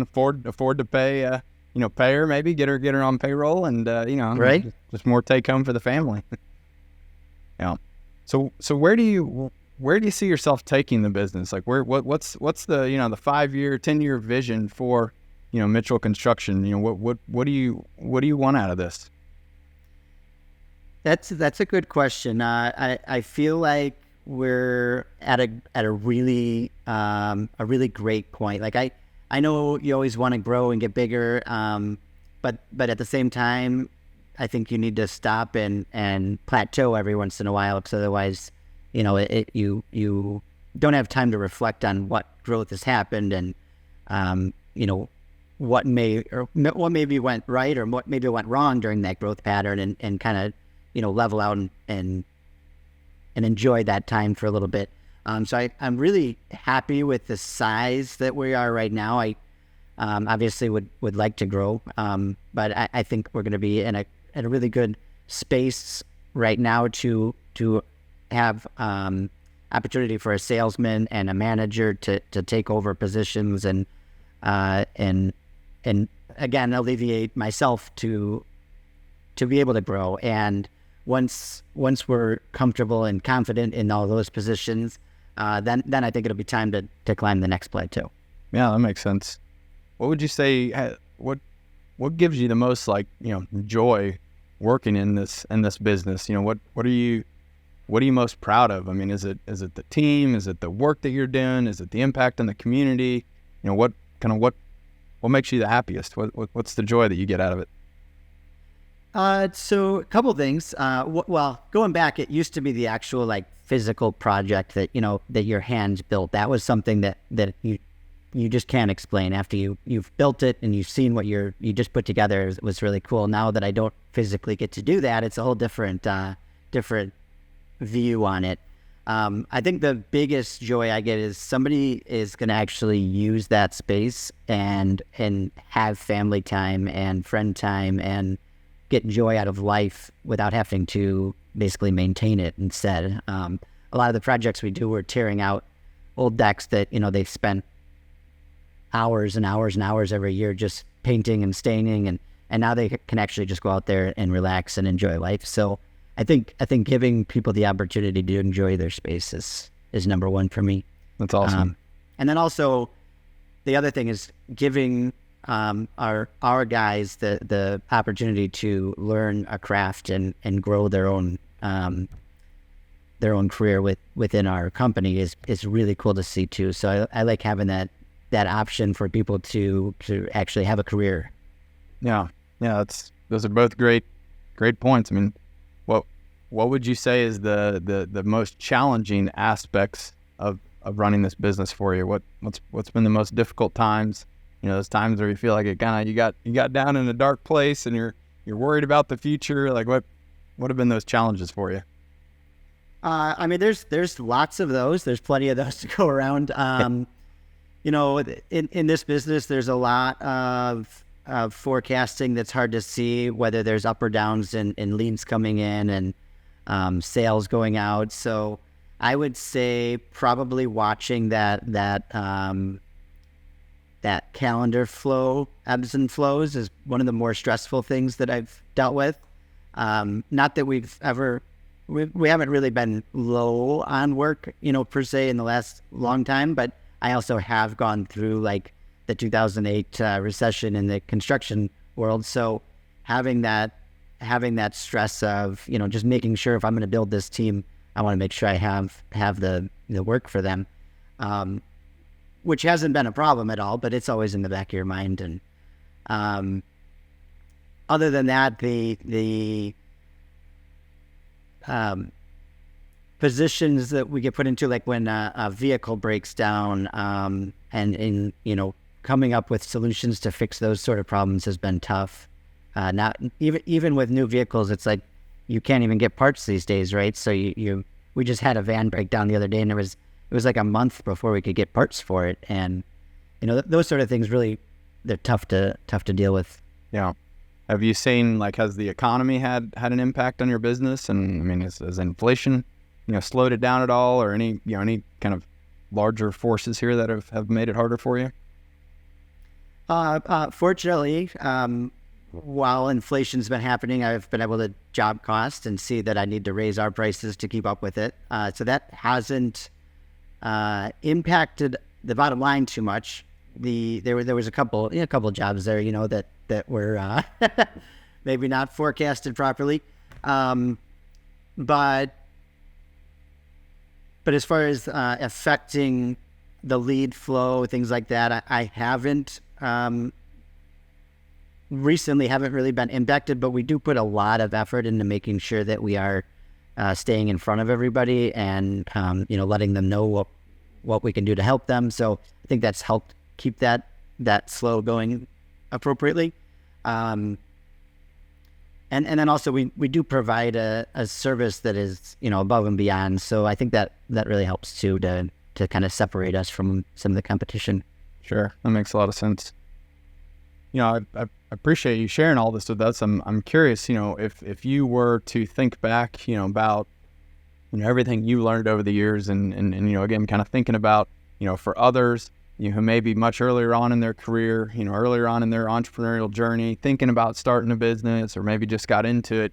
afford to pay pay her, maybe get her on payroll, and right, just more take home for the family. Yeah. So where do you see yourself taking the business? Like what's the the 5-year, 10-year vision for Mitchell Construction? What do you want out of this? That's a good question. I feel like we're at a really great point. Like I know you always want to grow and get bigger, but at the same time, I think you need to stop and plateau every once in a while, because otherwise, you don't have time to reflect on what growth has happened, and what maybe went right or what maybe went wrong during that growth pattern, and kind of level out and enjoy that time for a little bit. So I'm really happy with the size that we are right now. I obviously would like to grow, but I think we're going to be in a really good space right now to have opportunity for a salesman and a manager to take over positions and again alleviate myself to be able to grow. And once we're comfortable and confident in all those positions, then I think it'll be time to climb the next plateau. Yeah, that makes sense. what would you say, what gives you the most, like, joy working in this business? What are you most proud of? I mean, is it the team? Is it the work that you're doing? Is it the impact on the community? What makes you the happiest? What's the joy that you get out of it? So a couple things. Well, going back, it used to be the actual like physical project that that your hands built. That was something that you just can't explain. After you've built it and you've seen what you just put together, it was really cool. Now that I don't physically get to do that, it's a whole different view on it. I think the biggest joy I get is somebody is going to actually use that space and have family time and friend time and get joy out of life without having to basically maintain it instead. A lot of the projects we do, we're tearing out old decks that, they've spent hours and hours and hours every year just painting and staining, and now they can actually just go out there and relax and enjoy life. So I think giving people the opportunity to enjoy their space is number one for me. That's awesome. And then also the other thing is giving our guys the opportunity to learn a craft and grow their own career within our company is really cool to see too. So I like having that option for people to actually have a career. Yeah. Those are both great points. I mean, what would you say is the most challenging aspects of running this business for you? What's been the most difficult times? Those times where you feel like you got down in a dark place and you're worried about the future. Like what have been those challenges for you? I mean, there's lots of those. There's plenty of those to go around. In this business, there's a lot of forecasting that's hard to see, whether there's up or downs and leads coming in and sales going out. So I would say probably watching that calendar flow, ebbs and flows, is one of the more stressful things that I've dealt with. Not that we haven't really been low on work, per se in the last long time, but I also have gone through like the 2008 recession in the construction world. So having that stress of, just making sure if I'm going to build this team, I want to make sure I have the work for them. Which hasn't been a problem at all, but it's always in the back of your mind. And other than that, the positions that we get put into, like when a vehicle breaks down, and coming up with solutions to fix those sort of problems has been tough. Not even with new vehicles, it's like you can't even get parts these days, right? So we just had a van break down the other day, and it was like a month before we could get parts for it. And, those sort of things really, they're tough to deal with. Yeah. Have you seen, like, has the economy had an impact on your business? And I mean, has inflation, slowed it down at all, or any kind of larger forces here that have made it harder for you? Fortunately, while inflation's been happening, I've been able to job cost and see that I need to raise our prices to keep up with it. So that hasn't impacted the bottom line too much. There was a couple jobs there, that were maybe not forecasted properly. But as far as affecting the lead flow, things like that, I haven't recently haven't really been impacted, but we do put a lot of effort into making sure that we are staying in front of everybody and letting them know what we can do to help them. So I think that's helped keep that flow going appropriately. And then also we do provide a service that is above and beyond. So I think that really helps too to kind of separate us from some of the competition. Sure, that makes a lot of sense. I appreciate you sharing all this with us. I'm curious, if you were to think back, about everything you learned over the years, and again, kind of thinking about for others who may be much earlier on in their career, earlier on in their entrepreneurial journey, thinking about starting a business or maybe just got into it,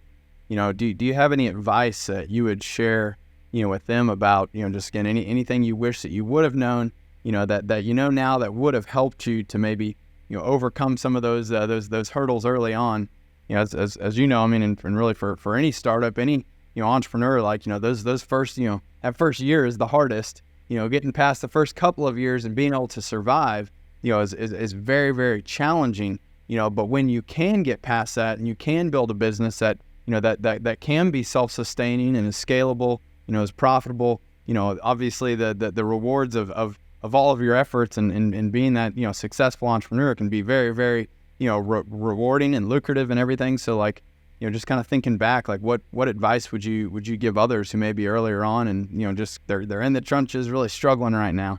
do you have any advice that you would share with them about just anything you wish that you would have known, that now that would have helped you to maybe overcome some of those hurdles early on. As you know, I mean, and really for any startup, any entrepreneur, like those first that first year is the hardest. Getting past the first couple of years and being able to survive, is very, very challenging. But when you can get past that and you can build a business that that can be self-sustaining and is scalable, is profitable, obviously the rewards of all of your efforts and being that successful entrepreneur can be very, very rewarding and lucrative and everything. So like just kind of thinking back, like what advice would you give others who may be earlier on and just they're in the trenches really struggling right now?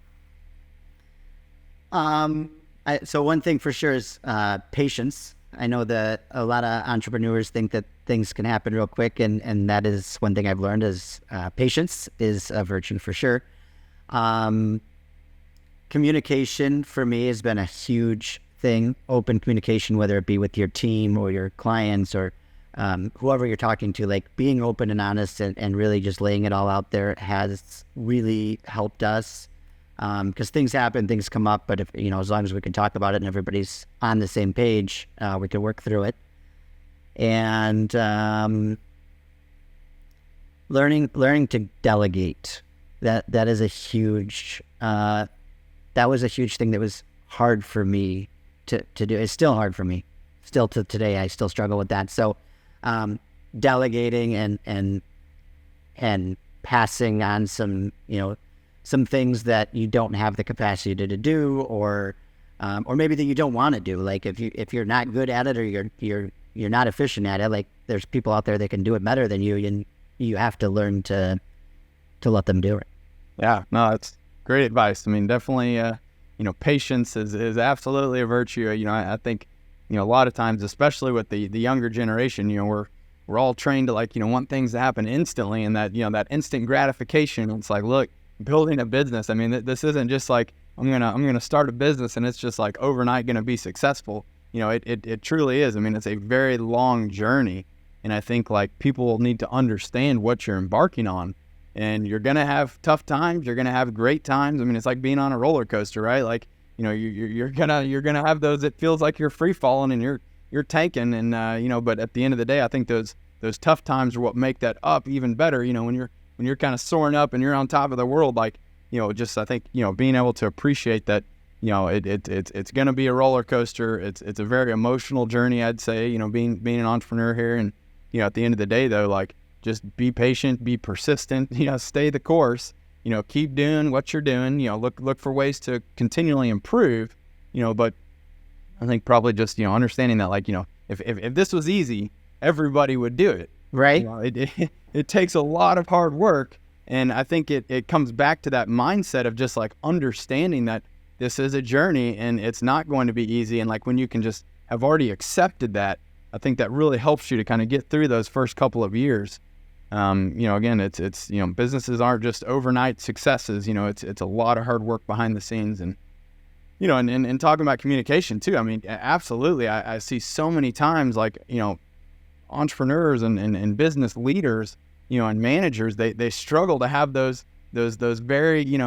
So one thing for sure is patience. I know that a lot of entrepreneurs think that things can happen real quick, and that is one thing I've learned is patience is a virtue for sure. Communication for me has been a huge thing. Open communication, whether it be with your team or your clients or whoever you're talking to, like being open and honest and really just laying it all out there has really helped us. Because things happen, things come up, but if as long as we can talk about it and everybody's on the same page, we can work through it. And learning to delegate, that is a huge that was a huge thing that was hard for me to do. It's still hard for me, still to today. I still struggle with that. So delegating and passing on some things that you don't have the capacity to do, or maybe that you don't want to do. Like if you're not good at it, or you're not efficient at it, like there's people out there that can do it better than you, and you have to learn to let them do it. Yeah, no, that's great advice. I mean, definitely, patience is absolutely a virtue. I think, a lot of times, especially with the younger generation, we're all trained to want things to happen instantly, and that that instant gratification. It's like, look, building a business, I mean, this isn't just like I'm gonna start a business and it's just like overnight gonna be successful. It truly is. I mean, it's a very long journey, and I think like people need to understand what you're embarking on. And you're gonna have tough times, you're gonna have great times. I mean, it's like being on a roller coaster, right? Like you're gonna have those. It feels like you're free falling and you're tanking, and but at the end of the day, I think those tough times are what make that up even better. When you're kind of soaring up and you're on top of the world, like, just, I think, being able to appreciate that, it's going to be a roller coaster. It's a very emotional journey, I'd say, being an entrepreneur here. And, at the end of the day though, like, just be patient, be persistent, stay the course, keep doing what you're doing, look for ways to continually improve, but I think probably just, understanding that, like, if this was easy, everybody would do it. Right. It takes a lot of hard work, and I think it comes back to that mindset of just like understanding that this is a journey and it's not going to be easy. And like when you can just have already accepted that, I think that really helps you to kind of get through those first couple of years. Again, it's businesses aren't just overnight successes. It's a lot of hard work behind the scenes, and and talking about communication too. I mean, absolutely, I see so many times like entrepreneurs and business leaders, and managers, they struggle to have those very,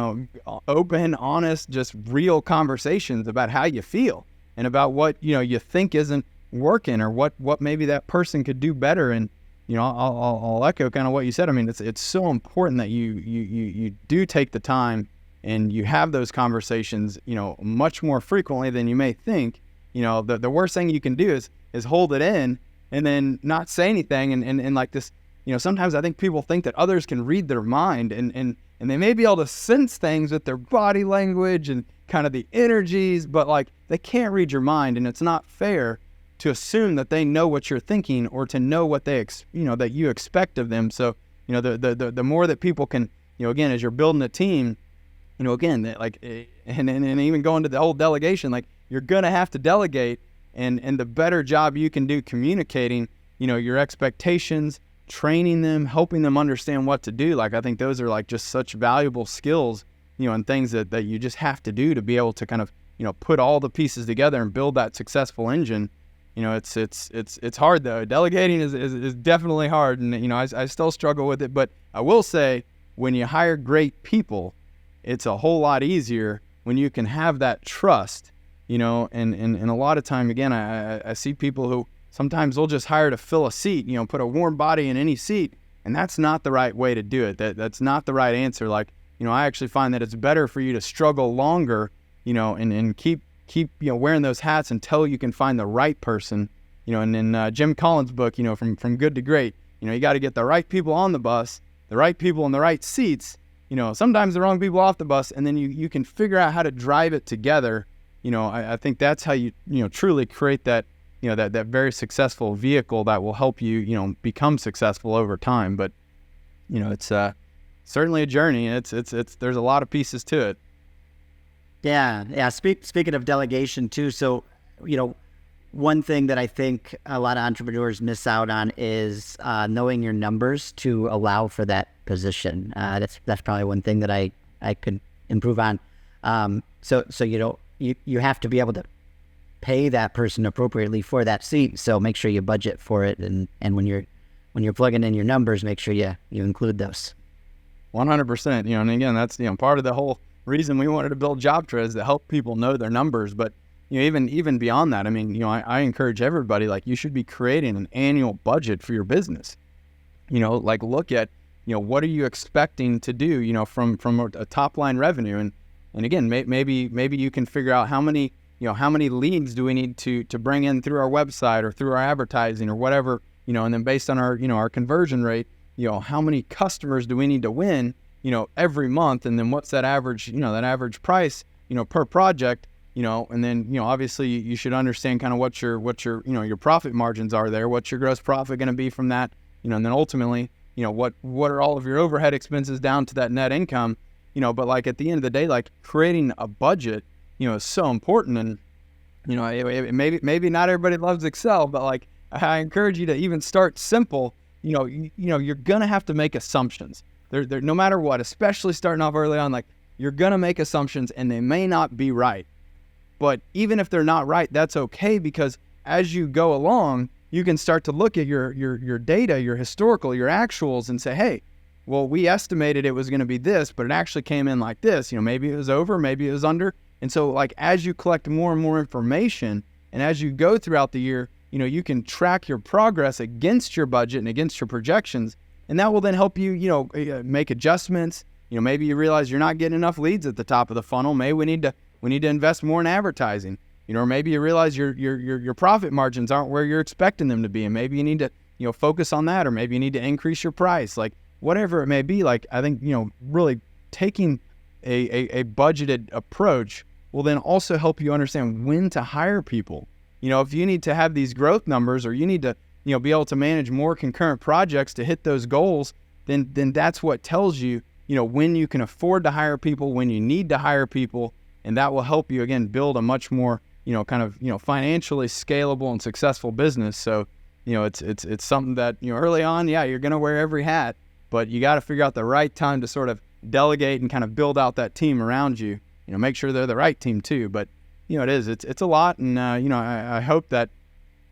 open, honest, just real conversations about how you feel and about what, you think isn't working, or what maybe that person could do better. And, I'll echo kind of what you said. I mean, it's so important that you do take the time and you have those conversations, much more frequently than you may think. The worst thing you can do is hold it in and then not say anything. And like this, sometimes I think people think that others can read their mind, and they may be able to sense things with their body language and kind of the energies, but like they can't read your mind, and it's not fair to assume that they know what you're thinking or to know what they, that you expect of them. So, the more that people can, again, as you're building a team, again, like, and even going to the whole delegation, like you're going to have to delegate, and the better job you can do communicating, your expectations, training them, helping them understand what to do. Like, I think those are like just such valuable skills, and things that you just have to do to be able to kind of, put all the pieces together and build that successful engine. It's hard though. Delegating is definitely hard, and I still struggle with it. But I will say, when you hire great people, it's a whole lot easier when you can have that trust and a lot of time, again, I see people who sometimes they'll just hire to fill a seat, put a warm body in any seat, and that's not the right way to do it. That's not the right answer. Like, I actually find that it's better for you to struggle longer, and keep wearing those hats until you can find the right person, and in Jim Collins' book, from Good to Great, you got to get the right people on the bus, the right people in the right seats, sometimes the wrong people off the bus, and then you can figure out how to drive it together. I think that's how you truly create that, that very successful vehicle that will help you, become successful over time. But, it's certainly a journey. It's there's a lot of pieces to it. Yeah. Speaking of delegation too, so, one thing that I think a lot of entrepreneurs miss out on is knowing your numbers to allow for that position. That's probably one thing that I could improve on. So you have to be able to pay that person appropriately for that seat. So make sure you budget for it, and when you're plugging in your numbers, make sure you include those. 100%. And again, that's part of the whole reason we wanted to build JobTread is to help people know their numbers. But even beyond that, I mean, I encourage everybody, like, you should be creating an annual budget for your business. Like, look at what are you expecting to do from a top line revenue, and again, maybe you can figure out how many leads do we need to bring in through our website or through our advertising or whatever, and then based on our our conversion rate, how many customers do we need to win every month, and then what's that average that average price per project, and then obviously you should understand kind of what your your profit margins are there, what's your gross profit going to be from that, and then ultimately what are all of your overhead expenses down to that net income, but like at the end of the day, like, creating a budget is so important. And maybe not everybody loves Excel, but like, I encourage you to even start simple. You're gonna have to make assumptions. They're no matter what, especially starting off early on, like, you're gonna make assumptions and they may not be right. But even if they're not right, that's okay, because as you go along, you can start to look at your data, your historical, your actuals, and say, hey, well, we estimated it was going to be this, but it actually came in like this. Maybe it was over, maybe it was under. And so, like, as you collect more and more information, and as you go throughout the year, you can track your progress against your budget and against your projections, and that will then help you, make adjustments. Maybe you realize you're not getting enough leads at the top of the funnel. Maybe we need to invest more in advertising. Or maybe you realize your profit margins aren't where you're expecting them to be, and maybe you need to focus on that, or maybe you need to increase your price. Like, whatever it may be, like, I think really taking a budgeted approach will then also help you understand when to hire people. If you need to have these growth numbers, or you need to be able to manage more concurrent projects to hit those goals, then that's what tells you when you can afford to hire people, when you need to hire people, and that will help you again build a much more financially scalable and successful business. So it's something that early on, you're going to wear every hat, but you got to figure out the right time to sort of delegate and kind of build out that team around you. Make sure they're the right team too. But it's a lot, and I hope that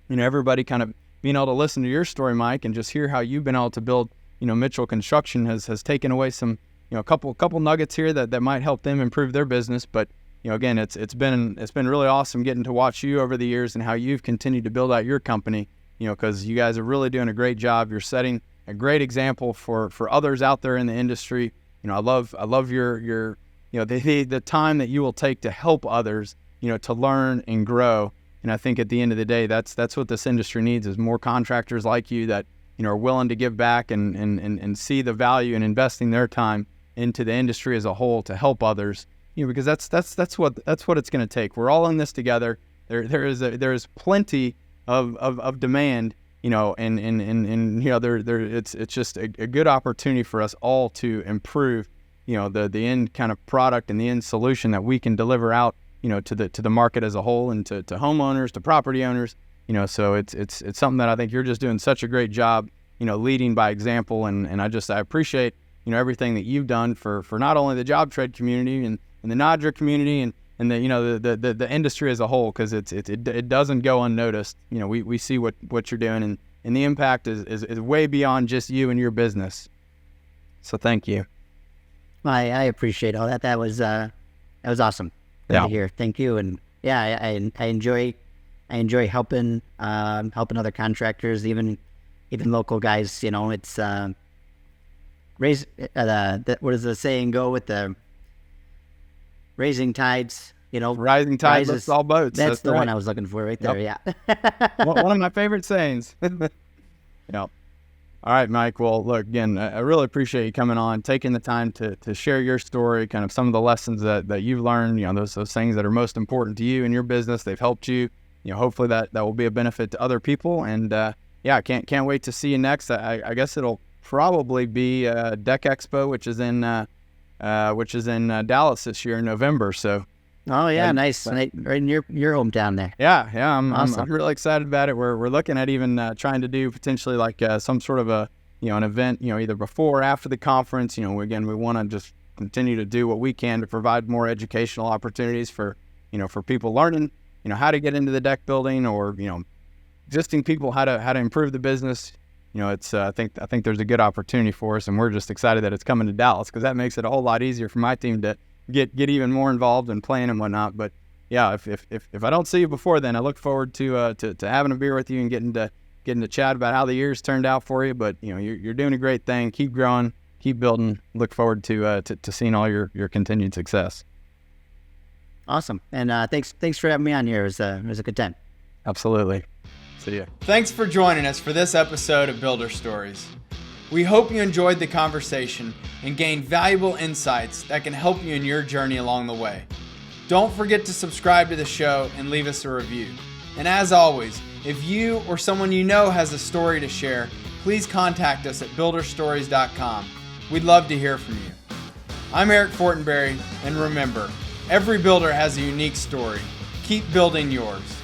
everybody kind of being able to listen to your story, Mike, and just hear how you've been able to build Mitchell Construction has taken away some a couple nuggets here that might help them improve their business. But again, it's been really awesome getting to watch you over the years and how you've continued to build out your company. Because you guys are really doing a great job. You're setting a great example for others out there in the industry. I love your the time that you will take to help others, to learn and grow. And I think at the end of the day, that's what this industry needs, is more contractors like you that are willing to give back and see the value in investing their time into the industry as a whole to help others. Because that's what it's going to take. We're all in this together. There is plenty of demand, and it's just a good opportunity for us all to improve, the end kind of product and the end solution that we can deliver out, to the market as a whole, and to homeowners, to property owners. So it's something that I think you're just doing such a great job, leading by example, and I appreciate everything that you've done for not only the JobTread community and the Nodra community and the industry as a whole, because it doesn't go unnoticed. We see what you're doing, and the impact is way beyond just you and your business. So thank you. I appreciate all that. That was awesome. Good to hear. Thank you. And yeah, I enjoy helping other contractors, even local guys. It's raise what does the saying go with the raising tides? Rising tide lifts all boats. That's the right. one I was looking for right there. Yep. Yeah. One of my favorite sayings. Yep. All right, Mike. Well, look, again, I really appreciate you coming on, taking the time to share your story, kind of some of the lessons that you've learned, those things that are most important to you in your business. They've helped you, hopefully that will be a benefit to other people. And yeah, I can't wait to see you next. I guess it'll probably be Deck Expo, which is in Dallas this year in November. So. Oh yeah, nice. Right in your hometown there. Yeah, awesome. I'm really excited about it. We're looking at even trying to do potentially like some sort of an event, either before or after the conference. Again, we want to just continue to do what we can to provide more educational opportunities for people learning, how to get into the deck building, or existing people how to improve the business. It's I think there's a good opportunity for us, and we're just excited that it's coming to Dallas, because that makes it a whole lot easier for my team to get even more involved in playing and whatnot. But yeah, if I don't see you before then, I look forward to having a beer with you and getting to chat about how the year's turned out for you. But you're doing a great thing. Keep growing, keep building. Look forward to seeing all your continued success. Awesome. And thanks for having me on here. It was a good time. Absolutely. See ya. Thanks for joining us for this episode of Builder Stories. We hope you enjoyed the conversation and gained valuable insights that can help you in your journey along the way. Don't forget to subscribe to the show and leave us a review. And as always, if you or someone you know has a story to share, please contact us at builderstories.com. We'd love to hear from you. I'm Eric Fortenberry, and remember, every builder has a unique story. Keep building yours.